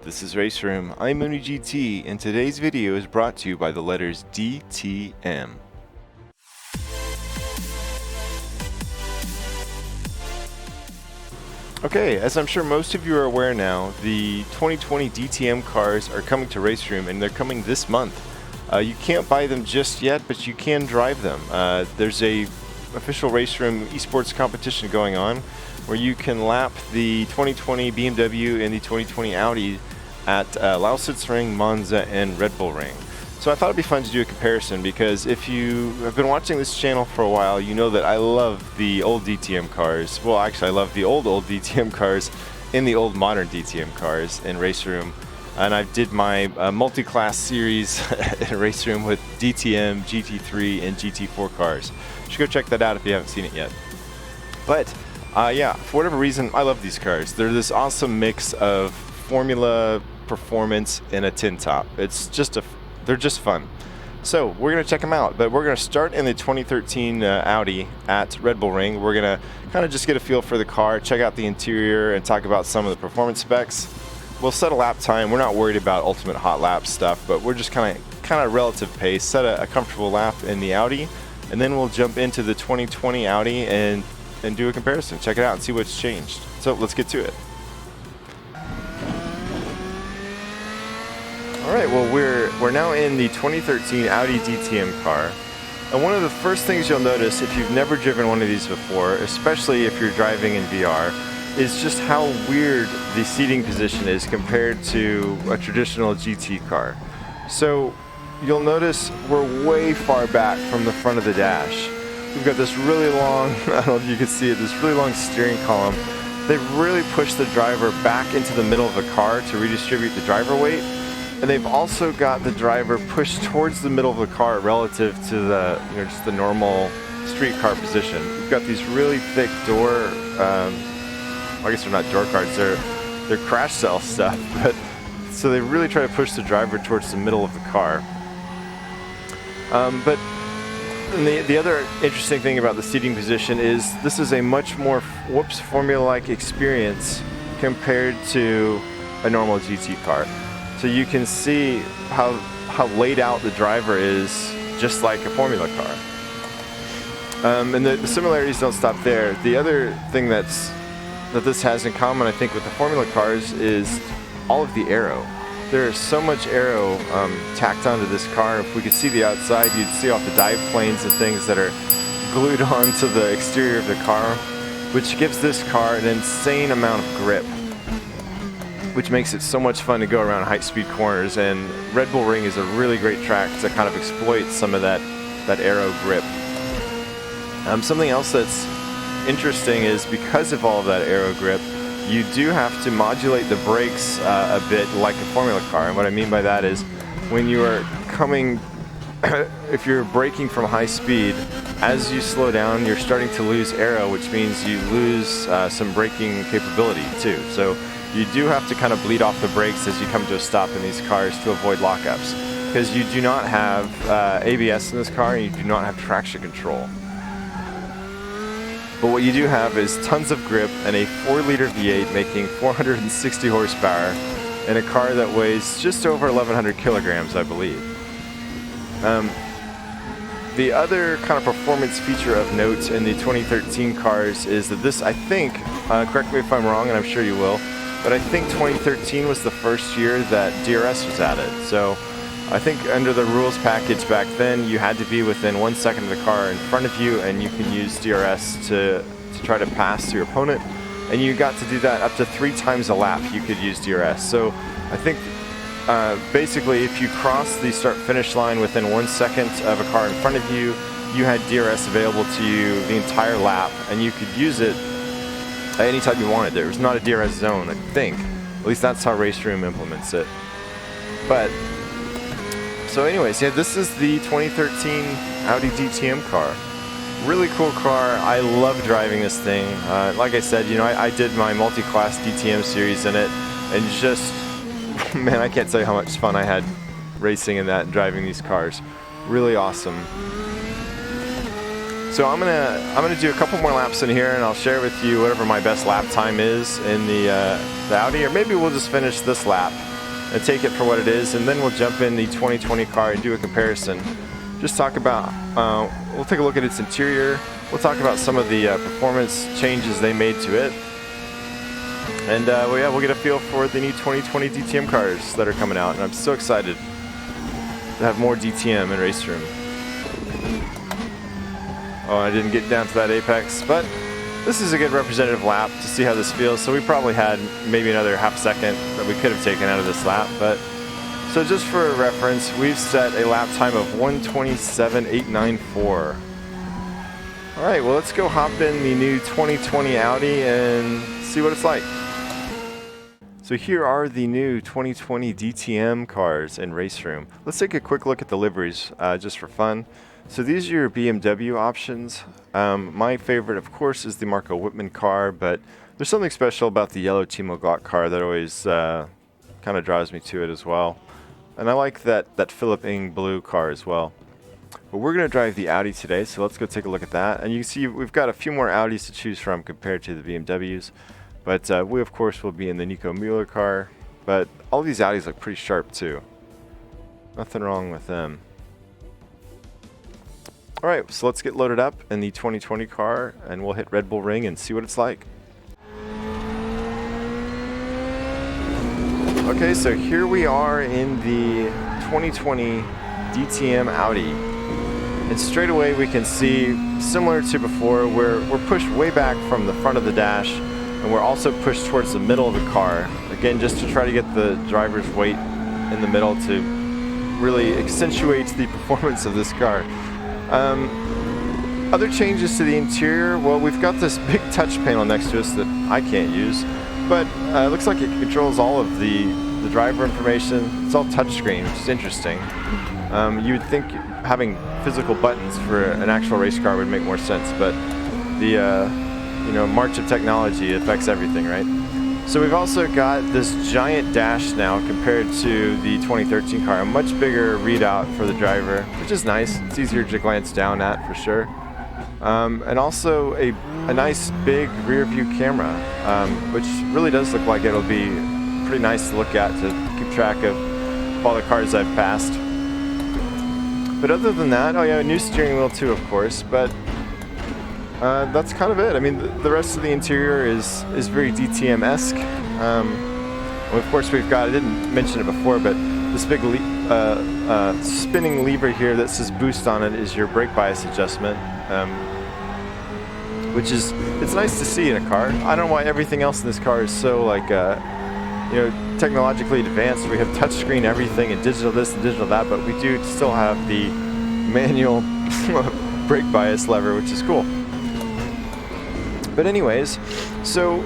This is Raceroom. I'm MoonieGT, and today's video is brought to you by the letters DTM. Okay, as I'm sure most of you are aware now, the 2020 DTM cars are coming to Raceroom, and they're coming this month. You can't buy them just yet, but you can drive them. There's a official Raceroom esports competition going on where you can lap the 2020 BMW and the 2020 Audi at Lausitz Ring, Monza, and Red Bull Ring. So I thought it'd be fun to do a comparison because if you have been watching this channel for a while, you know that I love the old DTM cars. Well, actually, I love the old DTM cars and the old modern DTM cars in Raceroom. And I did my multi-class series in Raceroom with DTM, GT3, and GT4 cars. You should go check that out if you haven't seen it yet. But yeah, for whatever reason, I love these cars. They're this awesome mix of formula, performance, and a tin top. They're just fun. So we're gonna check them out, but we're gonna start in the 2013 Audi at Red Bull Ring. We're gonna kind of just get a feel for the car, check out the interior, and talk about some of the performance specs. We'll set a lap time. We're not worried about ultimate hot lap stuff, but we're just kind of relative pace, set a comfortable lap in the Audi, and then we'll jump into the 2020 Audi and do a comparison. Check it out and see what's changed. So let's get to it. All right, well, we're now in the 2013 Audi DTM car. And one of the first things you'll notice if you've never driven one of these before, especially if you're driving in VR, is just how weird the seating position is compared to a traditional GT car. So you'll notice we're way far back from the front of the dash. We've got this really long, I don't know if you can see it, this really long steering column. They've really pushed the driver back into the middle of the car to redistribute the driver weight. And they've also got the driver pushed towards the middle of the car relative to the, just the normal street car position. We've got these really thick door, I guess they're not door cards, they're crash cell stuff, but so they really try to push the driver towards the middle of the car. But the other interesting thing about the seating position is this is a much more formula-like experience compared to a normal GT car. So you can see how laid out the driver is, just like a formula car. And the similarities don't stop there. The other thing that this has in common, I think, with the formula cars is all of the aero. There is so much aero tacked onto this car. If we could see the outside, you'd see off the dive planes and things that are glued onto the exterior of the car, which gives this car an insane amount of grip, which makes it so much fun to go around high-speed corners. And Red Bull Ring is a really great track to kind of exploit some of that aero grip. Something else that's interesting is because of all of that aero grip, you do have to modulate the brakes a bit like a formula car. And what I mean by that is when you are coming, if you're braking from high speed, as you slow down, you're starting to lose aero, which means you lose some braking capability too. So you do have to kind of bleed off the brakes as you come to a stop in these cars to avoid lockups, because you do not have ABS in this car and you do not have traction control. But what you do have is tons of grip and a 4-liter V8 making 460 horsepower in a car that weighs just over 1,100 kilograms, I believe. The other kind of performance feature of note in the 2013 cars is that this, I think, correct me if I'm wrong and I'm sure you will, but I think 2013 was the first year that DRS was added. So I think under the rules package back then, you had to be within 1 second of the car in front of you, and you can use DRS to try to pass to your opponent. And you got to do that up to 3 times a lap. You could use DRS. So I think basically, if you cross the start-finish line within 1 second of a car in front of you, you had DRS available to you the entire lap, and you could use it at any time you wanted. There was not a DRS zone, I think. At least that's how Raceroom implements it. But so anyways, yeah, this is the 2013 Audi DTM car. Really cool car. I love driving this thing. Like I said, I did my multi-class DTM series in it, and just, man, I can't tell you how much fun I had racing in that and driving these cars. Really awesome. So I'm gonna do a couple more laps in here, and I'll share with you whatever my best lap time is in the Audi, or maybe we'll just finish this lap and take it for what it is, and then we'll jump in the 2020 car and do a comparison. Just talk about, we'll take a look at its interior. We'll talk about some of the performance changes they made to it. And well, yeah, we'll get a feel for the new 2020 DTM cars that are coming out. And I'm so excited to have more DTM in Raceroom. Oh, I didn't get down to that apex, but this is a good representative lap to see how this feels. So we probably had maybe another half second that we could have taken out of this lap. But so just for reference, we've set a lap time of 1:27.894. All right, well, let's go hop in the new 2020 Audi and see what it's like. So here are the new 2020 DTM cars in Raceroom. Let's take a quick look at the liveries just for fun. So these are your BMW options. My favorite, of course, is the Marco Whitman car, but there's something special about the yellow Timo Glock car that always kind of draws me to it as well. And I like that Philip Ing blue car as well. But we're going to drive the Audi today, so let's go take a look at that. And you can see we've got a few more Audis to choose from compared to the BMWs. But we, of course, will be in the Nico Mueller car. But all these Audis look pretty sharp, too. Nothing wrong with them. All right, so let's get loaded up in the 2020 car, and we'll hit Red Bull Ring and see what it's like. Okay, so here we are in the 2020 DTM Audi. And straight away we can see, similar to before, we're pushed way back from the front of the dash, and we're also pushed towards the middle of the car. Again, just to try to get the driver's weight in the middle to really accentuate the performance of this car. Other changes to the interior, well, we've got this big touch panel next to us that I can't use, but it looks like it controls all of the driver information. It's all touchscreen, which is interesting. You would think having physical buttons for an actual race car would make more sense, but the march of technology affects everything, right? So we've also got this giant dash now compared to the 2013 car, a much bigger readout for the driver, which is nice. It's easier to glance down at for sure. And also a nice big rear view camera, which really does look like it'll be pretty nice to look at to keep track of all the cars I've passed. But other than that, oh yeah, a new steering wheel too, of course, but that's kind of it. I mean, the rest of the interior is very DTM-esque. Of course, we've got, I didn't mention it before, but this big spinning lever here that says boost on it is your brake bias adjustment, which is, it's nice to see in a car. I don't know why everything else in this car is so like, technologically advanced. We have touchscreen everything and digital this and digital that, but we do still have the manual brake bias lever, which is cool. But anyways, so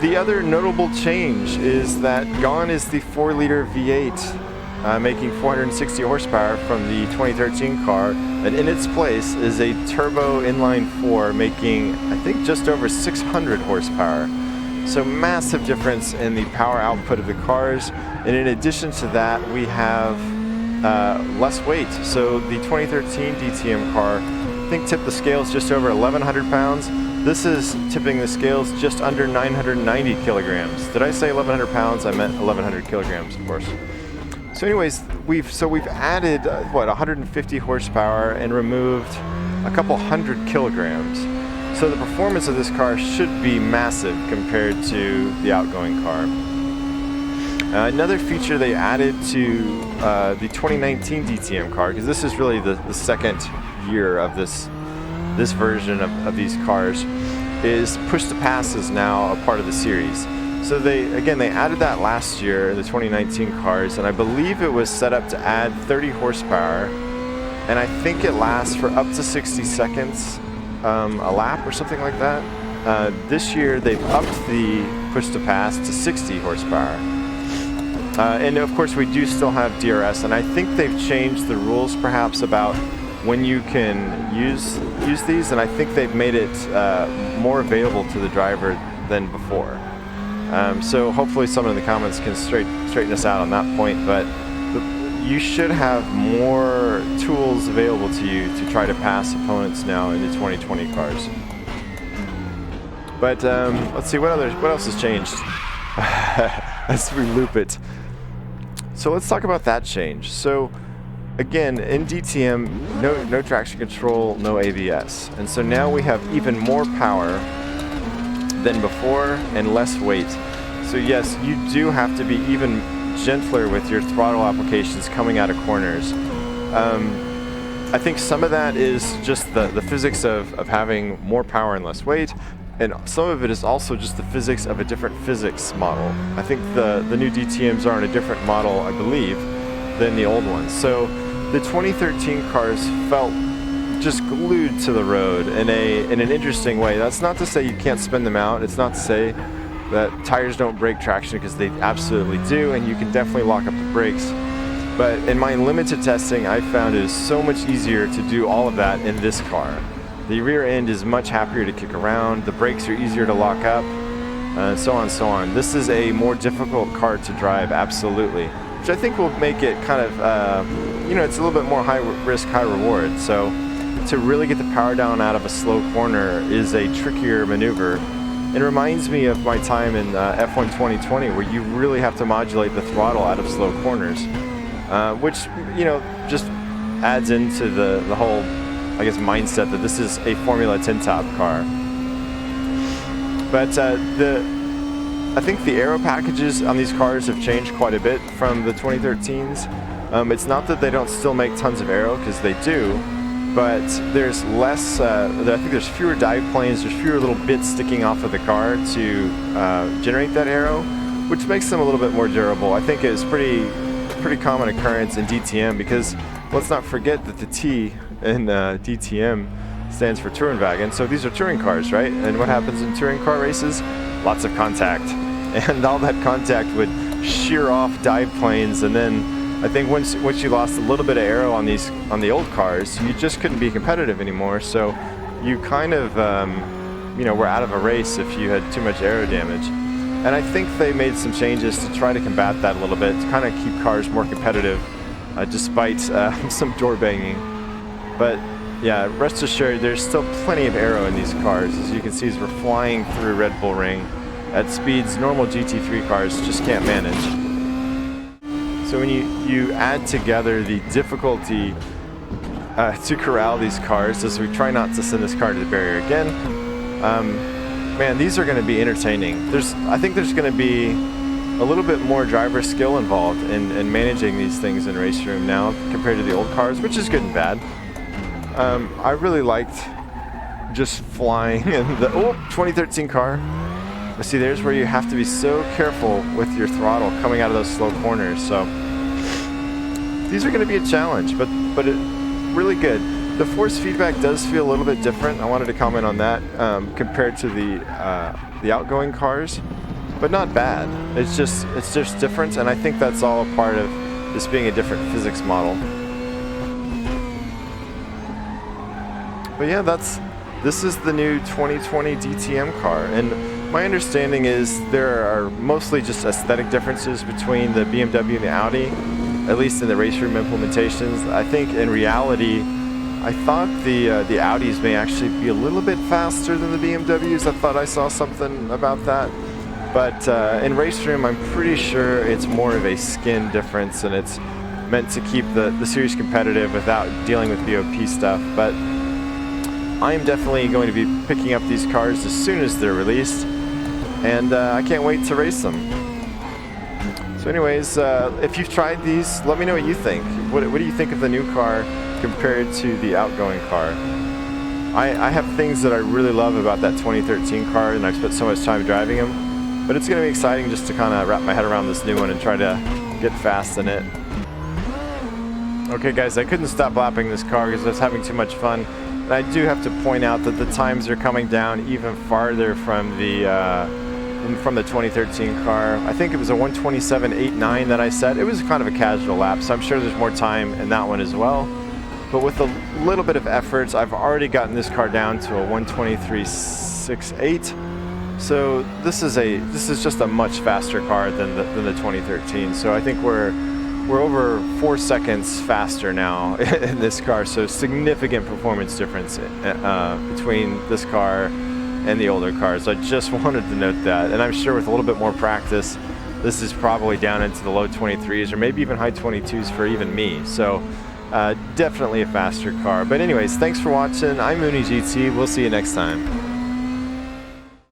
the other notable change is that gone is the 4-liter V8 making 460 horsepower from the 2013 car, and in its place is a turbo inline 4 making, I think, just over 600 horsepower. So massive difference in the power output of the cars, and in addition to that we have less weight. So the 2013 DTM car, I think, tipped the scales just over 1,100 pounds. This is tipping the scales just under 990 kilograms. Did I say 1,100 pounds? I meant 1,100 kilograms, of course. So anyways, we've added, 150 horsepower and removed a couple hundred kilograms. So the performance of this car should be massive compared to the outgoing car. Another feature they added to the 2019 DTM car, because this is really the second year of this version of these cars, is push to pass is now a part of the series. So they added that last year in the 2019 cars, and I believe it was set up to add 30 horsepower, and I think it lasts for up to 60 seconds a lap or something like that. This year they've upped the push to pass to 60 horsepower. And of course we do still have DRS, and I think they've changed the rules perhaps about when you can use these, and I think they've made it more available to the driver than before. So hopefully someone in the comments can straighten us out on that point, but you should have more tools available to you to try to pass opponents now in the 2020 cars. But let's see, what else has changed as we loop it. So let's talk about that change. So again, in DTM, no traction control, no ABS. And so now we have even more power than before and less weight. So yes, you do have to be even gentler with your throttle applications coming out of corners. I think some of that is just the physics of having more power and less weight, and some of it is also just the physics of a different physics model. I think the new DTMs are on a different model, I believe, than the old ones. So the 2013 cars felt just glued to the road in an interesting way. That's not to say you can't spin them out. It's not to say that tires don't break traction, because they absolutely do, and you can definitely lock up the brakes. But in my limited testing, I found it is so much easier to do all of that in this car. The rear end is much happier to kick around, the brakes are easier to lock up, and so on and so on. This is a more difficult car to drive, absolutely, which I think will make it kind of, you know, it's a little bit more high risk, high reward. So to really get the power down out of a slow corner is a trickier maneuver. It reminds me of my time in F1 2020, where you really have to modulate the throttle out of slow corners, which, you know, just adds into the whole, I guess, mindset that this is a Formula 10 top car. But I think the aero packages on these cars have changed quite a bit from the 2013s. It's not that they don't still make tons of aero, because they do, but there's less, I think there's fewer dive planes, there's fewer little bits sticking off of the car to generate that aero, which makes them a little bit more durable. I think it's pretty common occurrence in DTM, because let's not forget that the T in DTM stands for Tourenwagen, so these are touring cars, right? And what happens in touring car races? Lots of contact, and all that contact would shear off dive planes, and then I think once you lost a little bit of aero on the old cars, you just couldn't be competitive anymore. So you kind of, you know, were out of a race if you had too much aero damage. And I think they made some changes to try to combat that a little bit, to kind of keep cars more competitive, despite some door banging. But yeah, rest assured, there's still plenty of aero in these cars. As you can see, as we're flying through Red Bull Ring at speeds normal GT3 cars just can't manage. So when you add together the difficulty to corral these cars, as we try not to send this car to the barrier again, man, these are going to be entertaining. I think there's going to be a little bit more driver skill involved in managing these things in Raceroom now compared to the old cars, which is good and bad. I really liked just flying in the 2013 car. But see, there's where you have to be so careful with your throttle coming out of those slow corners. So these are going to be a challenge, but it really good. The force feedback does feel a little bit different. I wanted to comment on that compared to the outgoing cars, but not bad. It's just different, and I think that's all a part of this being a different physics model. But yeah, this is the new 2020 DTM car, and my understanding is there are mostly just aesthetic differences between the BMW and the Audi, at least in the Raceroom implementations. I think in reality, I thought the Audis may actually be a little bit faster than the BMWs. I thought I saw something about that. But in Raceroom, I'm pretty sure it's more of a skin difference, and it's meant to keep the series competitive without dealing with BOP stuff. But I am definitely going to be picking up these cars as soon as they're released, and I can't wait to race them. So anyways, if you've tried these, let me know what you think. What do you think of the new car compared to the outgoing car? I have things that I really love about that 2013 car, and I've spent so much time driving them, but it's going to be exciting just to kind of wrap my head around this new one and try to get fast in it. Okay guys, I couldn't stop lapping this car because I was having too much fun. And I do have to point out that the times are coming down even farther from the 2013 car. I think it was a 127.89 that I set. It was kind of a casual lap, so I'm sure there's more time in that one as well. But with a little bit of effort, I've already gotten this car down to a 123.68. So this is just a much faster car than the 2013. So I think we're we're over 4 seconds faster now in this car, so significant performance difference between this car and the older cars. I just wanted to note that, and I'm sure with a little bit more practice, this is probably down into the low 23s or maybe even high 22s for even me. So definitely a faster car. But anyways, thanks for watching. I'm MoonieGT. We'll see you next time.